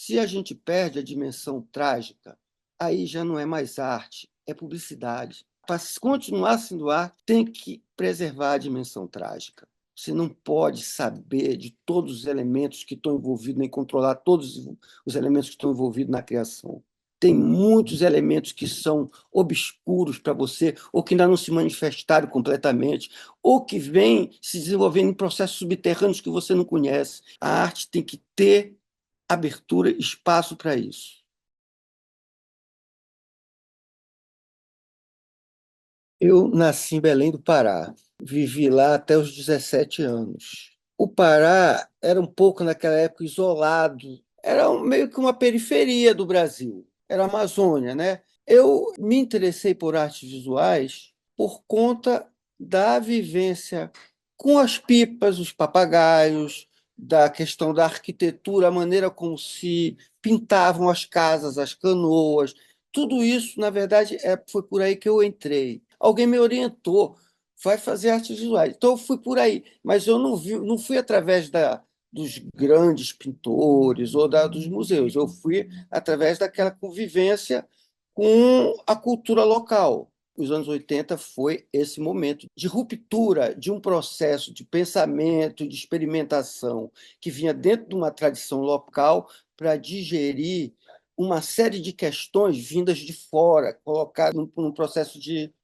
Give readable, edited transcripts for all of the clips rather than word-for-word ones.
Se a gente perde a dimensão trágica, aí já não é mais arte, é publicidade. Para continuar sendo arte, tem que preservar a dimensão trágica. Você não pode saber de todos os elementos que estão envolvidos, nem controlar todos os elementos que estão envolvidos na criação. Tem muitos elementos que são obscuros para você, ou que ainda não se manifestaram completamente, ou que vêm se desenvolvendo em processos subterrâneos que você não conhece. A arte tem que ter abertura, espaço para isso. Eu nasci em Belém do Pará, vivi lá até os 17 anos. O Pará era um pouco, naquela época, isolado, era meio que uma periferia do Brasil, era a Amazônia, né? Eu me interessei por artes visuais por conta da vivência com as pipas, os papagaios, da questão da arquitetura, a maneira como se pintavam as casas, as canoas. Tudo isso, na verdade, foi por aí que eu entrei. Alguém me orientou, vai fazer artes visuais. Então, eu fui por aí, mas eu não fui através dos grandes pintores ou dos museus, eu fui através daquela convivência com a cultura local. Os anos 80 foi esse momento de ruptura de um processo de pensamento, de experimentação que vinha dentro de uma tradição local para digerir uma série de questões vindas de fora, colocadas num processo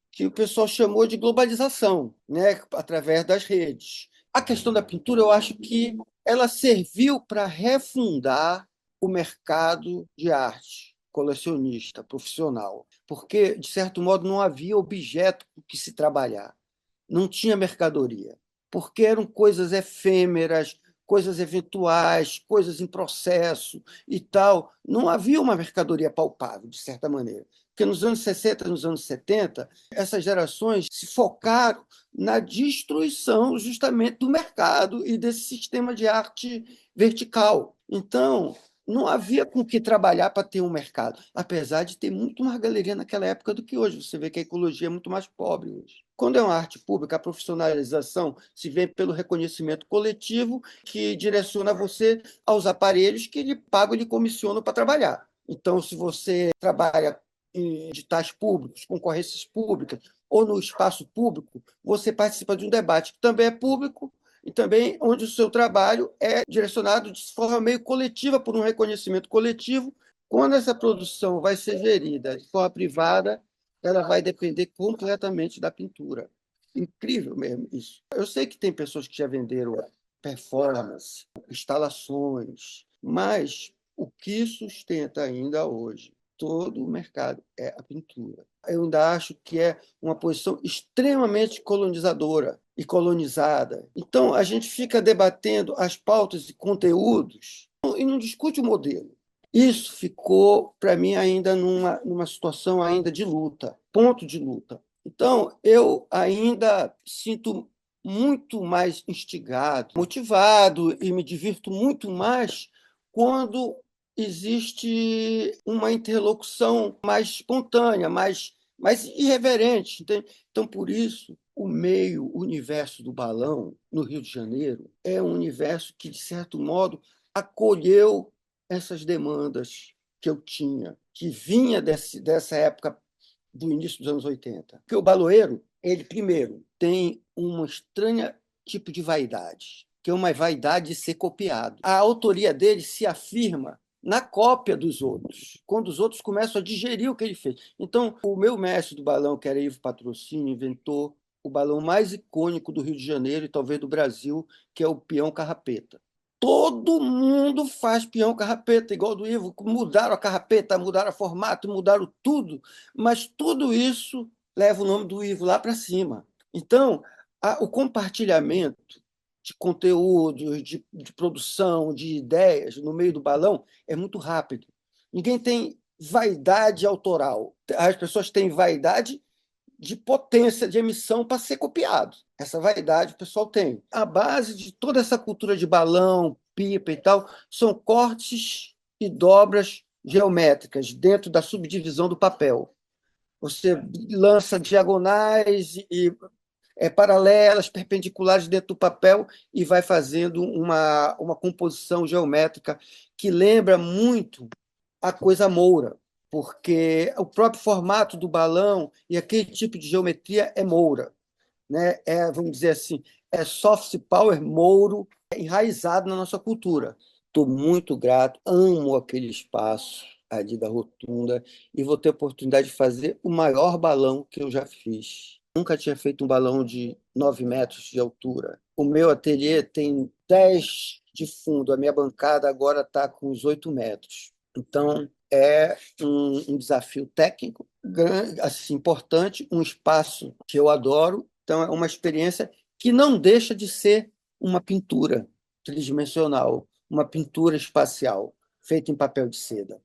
que o pessoal chamou de globalização, né, através das redes. A questão da pintura, eu acho que ela serviu para refundar o mercado de arte colecionista, profissional, porque, de certo modo, não havia objeto com que se trabalhar, não tinha mercadoria, porque eram coisas efêmeras, coisas eventuais, coisas em processo e tal. Não havia uma mercadoria palpável, de certa maneira. Porque nos anos 60, nos anos 70, essas gerações se focaram na destruição justamente do mercado e desse sistema de arte vertical. Então, não havia com que trabalhar para ter um mercado, apesar de ter muito mais galeria naquela época do que hoje. Você vê que a ecologia é muito mais pobre hoje. Quando é uma arte pública, a profissionalização se vê pelo reconhecimento coletivo que direciona você aos aparelhos que lhe pagam e lhe comissionam para trabalhar. Então, se você trabalha em editais públicos, concorrências públicas, ou no espaço público, você participa de um debate que também é público e também onde o seu trabalho é direcionado de forma meio coletiva, por um reconhecimento coletivo. Quando essa produção vai ser gerida de forma privada, ela vai depender completamente da pintura. Incrível mesmo isso. Eu sei que tem pessoas que já venderam performance, instalações, mas o que sustenta ainda hoje todo o mercado é a pintura. Eu ainda acho que é uma posição extremamente colonizadora e colonizada. Então, a gente fica debatendo as pautas e conteúdos e não discute o modelo. Isso ficou, para mim, ainda numa situação ainda de luta, ponto de luta. Então, eu ainda sinto muito mais instigado, motivado e me divirto muito mais quando existe uma interlocução mais espontânea, mais irreverente. Entende? Então, por isso, o universo do balão no Rio de Janeiro é um universo que, de certo modo, acolheu essas demandas que eu tinha, que vinha dessa época do início dos anos 80. Porque o baloeiro, ele, primeiro, tem um estranho tipo de vaidade, que é uma vaidade de ser copiado. A autoria dele se afirma na cópia dos outros, quando os outros começam a digerir o que ele fez. Então, o meu mestre do balão, que era Ivo Patrocínio, inventou o balão mais icônico do Rio de Janeiro e talvez do Brasil, que é o peão carrapeta. Todo mundo faz peão carrapeta, igual do Ivo. Mudaram a carrapeta, mudaram o formato, mudaram tudo, mas tudo isso leva o nome do Ivo lá para cima. Então, o compartilhamento de conteúdos, de produção, de ideias no meio do balão é muito rápido. Ninguém tem vaidade autoral. As pessoas têm vaidade de potência de emissão para ser copiado. Essa vaidade o pessoal tem. A base de toda essa cultura de balão, pipa e tal, são cortes e dobras geométricas dentro da subdivisão do papel. Você lança diagonais e paralelas, perpendiculares dentro do papel e vai fazendo uma composição geométrica que lembra muito a coisa Moura, porque o próprio formato do balão e aquele tipo de geometria é Moura, né? Vamos dizer assim, é soft power mouro enraizado na nossa cultura. Estou muito grato, amo aquele espaço ali da Rotunda e vou ter a oportunidade de fazer o maior balão que eu já fiz. Nunca tinha feito um balão de 9 metros de altura. O meu ateliê tem 10 de fundo, a minha bancada agora está com os 8 metros. Então, é um desafio técnico grande, assim, importante, um espaço que eu adoro. Então, é uma experiência que não deixa de ser uma pintura tridimensional, uma pintura espacial feita em papel de seda.